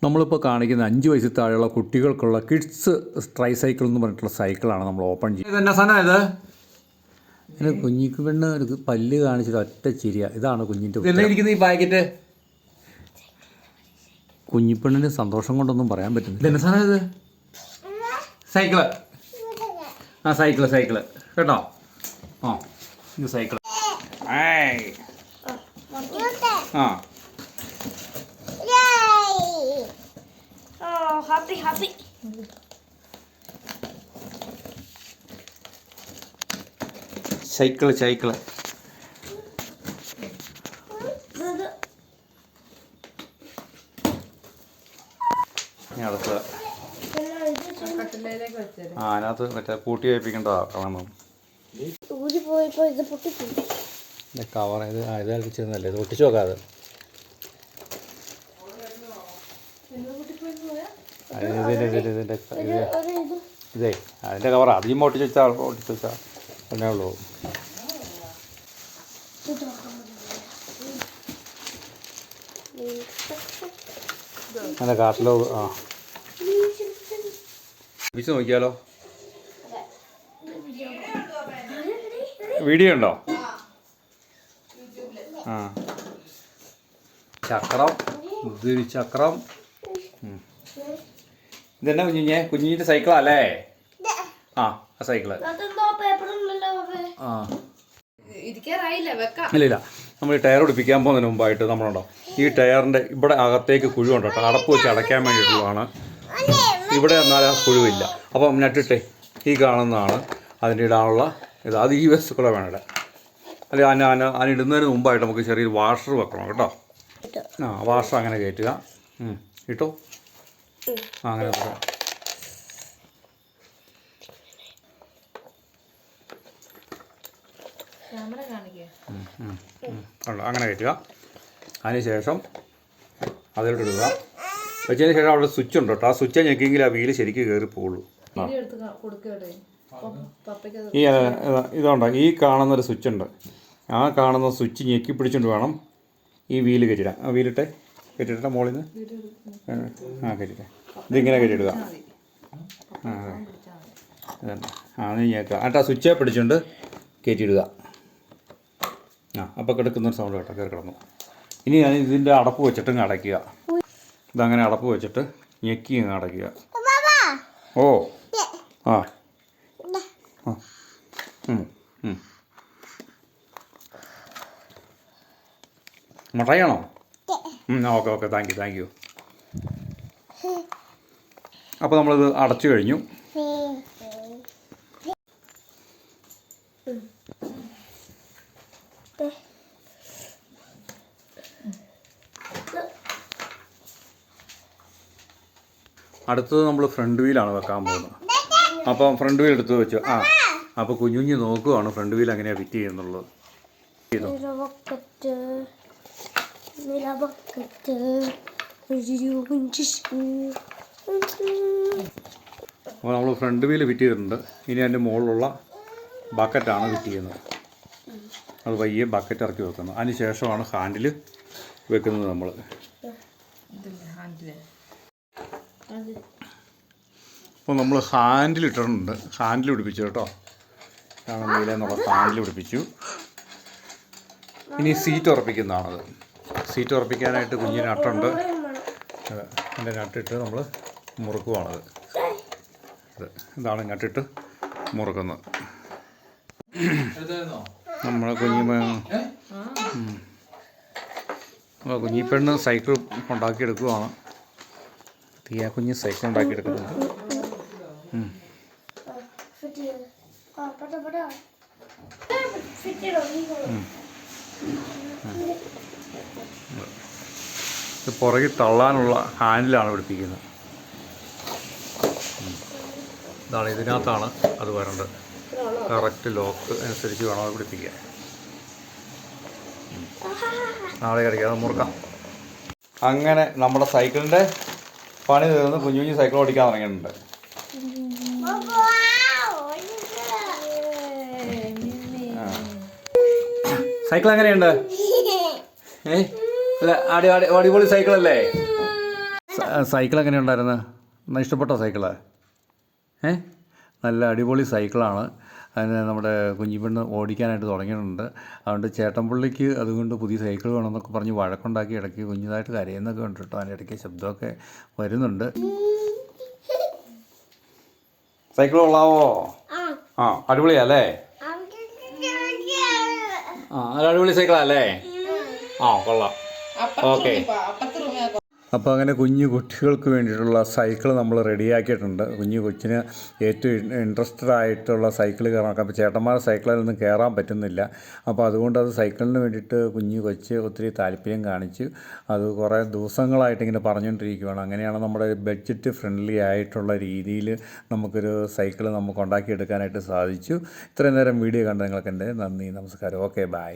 നമ്മളിപ്പോൾ കാണിക്കുന്ന 5 വയസ്സിൽ താഴെയുള്ള കുട്ടികൾക്കുള്ള കിഡ്സ് ട്രൈസൈക്കിൾ എന്ന് പറഞ്ഞിട്ടുള്ള സൈക്കിളാണ് നമ്മൾ ഓപ്പൺ ചെയ്യുന്നത്. ഇതെന്നാ സാധനം ഇത്? ഇതിന് കുഞ്ഞിക്ക് പെണ്ണ് ഒരു പല്ല് കാണിച്ചിട്ട് ഒറ്റ ചിരിയ. ഇതാണ് കുഞ്ഞിൻ്റെ ഇരിക്കുന്ന ഈ പാക്കറ്റ്. കുഞ്ഞിപ്പെണ്ണിന് സന്തോഷം കൊണ്ടൊന്നും പറയാൻ പറ്റുന്നില്ല. ഇതെന്നാ സാധനം ഇത്? സൈക്കിള്. ആ സൈക്കിള് കേട്ടോ. ആ ഇത് സൈക്കിള്. ആ happy. സൈക്കിള് അടുത്ത് അതിനകത്ത് മറ്റേ പൂട്ടി വയ്പ്പിക്കേണ്ടതാ കാണണം. കവർ ഇത് അടിച്ചതല്ലേ, ഇത് ഒട്ടിച്ചു നോക്കാതെ. ഇതേ അതിൻ്റെ കവർ അധികം ഒട്ടിച്ച് വെച്ചാൽ തന്നെ ഉള്ളൂ. അതിൻ്റെ കാട്ടിലോ പിടിച്ച് നോക്കിയാലോ. വീഡിയോ ഉണ്ടോ? ആ ചക്രം, ഇതൊരു ചക്രം. ഇതെന്നാ കുഞ്ഞിൻ്റെ സൈക്കിളല്ലേ? ആ സൈക്കിള്. ഇല്ല നമ്മൾ ഈ ടയർ പിടിപ്പിക്കാൻ പോകുന്നതിന് മുമ്പായിട്ട് നമ്മളുണ്ടോ ഈ ടയറിൻ്റെ ഇവിടെ അകത്തേക്ക് കുഴിവുണ്ട് കേട്ടോ. അടപ്പ് വെച്ച് അടയ്ക്കാൻ വേണ്ടിയിട്ടുള്ളതാണ്. ഇവിടെ എന്നാൽ ആ കുഴിവില്ല. അപ്പം നട്ടിട്ടേ ഈ കാണുന്നതാണ് അതിൻ്റെ ഇടാനുള്ള ഇത്. അത് ഈ വശത്ത് കൂടെ വേണം ഇടാൻ. അല്ലെങ്കിൽ അതിനിടുന്നതിന് മുമ്പായിട്ട് നമുക്ക് ചെറിയൊരു വാഷർ വെക്കണം കേട്ടോ. ആ വാഷർ അങ്ങനെ കയറ്റുക. ഇട്ടോ അങ്ങനെ വെക്കാം. അങ്ങനെ കയറ്റുക. അതിന് ശേഷം അതിലോട്ട് ഇടുക. വെച്ചതിന് ശേഷം അവിടെ സ്വിച്ച് ഉണ്ട് കേട്ടോ. ആ സ്വിച്ച് ഞെക്കിയെങ്കിൽ ആ വീല് ശരിക്കും കയറി പോകുള്ളൂ. ഇതുണ്ടോ ഈ കാണുന്നൊരു സ്വിച്ച് ഉണ്ട്. ആ കാണുന്ന സ്വിച്ച് ഞെക്കി പിടിച്ചുകൊണ്ട് വേണം ഈ വീല് കയറ്റിടാൻ. ആ വീലിട്ടെ കയറ്റിട്ട മുകളിൽ നിന്ന് കയറ്റിട്ടെ ഇതിങ്ങനെ കയറ്റിയിടുക. അത് ഞെക്കുക. എന്നിട്ട് ആ സ്വിച്ചെ പിടിച്ചുകൊണ്ട് കയറ്റിയിടുക. അപ്പോൾ കിടക്കുന്നൊരു സൗണ്ട് കേട്ടോ, കയറി കിടന്നു. ഇനി ഞാൻ ഇതിൻ്റെ അടപ്പ് വെച്ചിട്ട് അടയ്ക്കുക. ഇതങ്ങനെ അടപ്പ് വെച്ചിട്ട് ഞെക്കി അടയ്ക്കുക. ഓ ആ മുട്ടയാണോ? Okay thank you. അപ്പോൾ നമ്മളിത് അടച്ചു കഴിഞ്ഞു. അടുത്തത് നമ്മൾ ഫ്രണ്ട് വീലാണ് വെക്കാൻ പോകുന്നത്. അപ്പം ഫ്രണ്ട് വീൽ എടുത്ത് വെച്ചു. അപ്പോൾ കുഞ്ഞുഞ്ഞ് നോക്കുവാണ് ഫ്രണ്ട് വീൽ എങ്ങനെയാണ് ഫിറ്റ് ചെയ്യുന്നുള്ളത്. അപ്പോൾ നമ്മൾ ഫ്രണ്ട് വീൽ ഫിറ്റ് ചെയ്തിട്ടുണ്ട്. ഇനി അതിൻ്റെ മുകളിലുള്ള ബക്കറ്റാണ് ഫിറ്റ് ചെയ്യുന്നത്. അത് വയ്യെ ബക്കറ്റ് ഇറക്കി വെക്കുന്നത്. അതിന് ശേഷമാണ് ഹാൻഡിൽ വെക്കുന്നത് നമ്മൾ. അപ്പോൾ നമ്മൾ ഹാൻഡിൽ ഇട്ടിട്ടുണ്ട്. ഹാൻഡിൽ പിടിപ്പിച്ചു കേട്ടോ. കാണുന്നതിലെന്നുള്ള ഹാൻഡിൽ പിടിപ്പിച്ചു. ഇനി സീറ്റ് ഉറപ്പിക്കുന്നതാണത്. സീറ്റ് ഉറപ്പിക്കാനായിട്ട് കുഞ്ഞിന് നട്ടുണ്ട്. അതിൻ്റെ നട്ടിട്ട് നമ്മൾ മുറുക്കുവാണത്. ഇതാണ് നട്ടിട്ട് മുറുക്കുന്നത്. നമ്മളെ കുഞ്ഞിപ്പെണ്ണ് സൈക്കിൾ ഉണ്ടാക്കിയെടുക്കുവാണ്. തീയ കുഞ്ഞ് സൈക്കിൾ ഉണ്ടാക്കിയെടുക്കുന്നുണ്ട്. ഇത് പുറകിൽ തള്ളാനുള്ള ഹാൻഡിലാണ് പിടിപ്പിക്കുന്നത്. ഇതാണ് ഇതിനകത്താണ് അത് വരേണ്ടത്. കറക്റ്റ് ലോക്ക് അനുസരിച്ച് വേണം അത് പിടിപ്പിക്കാൻ. നാളെ കിടക്കുക മുറുക്കാം. അങ്ങനെ നമ്മുടെ സൈക്കിളിൻ്റെ പണി തീർന്ന് കുഞ്ഞു സൈക്കിൾ ഓടിക്കാൻ തുടങ്ങിയിട്ടുണ്ട്. സൈക്കിൾ എങ്ങനെയുണ്ട്? അടിപൊളി സൈക്കിളല്ലേ? സൈക്കിൾ എങ്ങനെ ഉണ്ടായിരുന്നു? ഇഷ്ടപ്പെട്ടോ സൈക്കിള്? നല്ല അടിപൊളി സൈക്കിളാണ്. അതിന് നമ്മുടെ കുഞ്ഞിപ്പെണ്ണ് ഓടിക്കാനായിട്ട് തുടങ്ങിയിട്ടുണ്ട്. അതുകൊണ്ട് ചേട്ടൻപുള്ളിക്ക് അതുകൊണ്ട് പുതിയ സൈക്കിൾ വേണമെന്നൊക്കെ പറഞ്ഞ് വഴക്കുണ്ടാക്കി ഇടയ്ക്ക് കുഞ്ഞിതായിട്ട് കരയുന്നൊക്കെ ഉണ്ട് കേട്ടോ. അതിൻ്റെ ഇടയ്ക്ക് ശബ്ദമൊക്കെ വരുന്നുണ്ട്. സൈക്കിൾ കൊള്ളാവോ? ആ അടിപൊളിയല്ലേ? നല്ല അടിപൊളി സൈക്കിളല്ലേ? കൊള്ളാം. ഓക്കെ. അപ്പോൾ അങ്ങനെ കുഞ്ഞു കുട്ടികൾക്ക് വേണ്ടിയിട്ടുള്ള സൈക്കിൾ നമ്മൾ റെഡിയാക്കിയിട്ടുണ്ട്. കുഞ്ഞു കൊച്ചിന് ഏറ്റവും ഇൻട്രസ്റ്റഡ് ആയിട്ടുള്ള സൈക്കിൾ കയറാൻ. അപ്പോൾ ചേട്ടന്മാരുടെ സൈക്കിളിലൊന്നും കയറാൻ പറ്റുന്നില്ല. അപ്പോൾ അതുകൊണ്ട് അത് സൈക്കിളിന് വേണ്ടിയിട്ട് കുഞ്ഞു കൊച്ച് ഒത്തിരി താല്പര്യം കാണിച്ചു. അത് കുറേ ദിവസങ്ങളായിട്ട് ഇങ്ങനെ പറഞ്ഞുകൊണ്ടിരിക്കുകയാണ്. അങ്ങനെയാണ് നമ്മുടെ ബഡ്ജറ്റ് ഫ്രണ്ട്ലി ആയിട്ടുള്ള രീതിയിൽ നമുക്കൊരു സൈക്കിൾ നമുക്ക് ഉണ്ടാക്കിയെടുക്കാനായിട്ട് സാധിച്ചു. ഇത്രയും നേരം വീഡിയോ കണ്ട നിങ്ങൾക്ക് എൻ്റെ നന്ദി, നമസ്കാരം. Okay, by.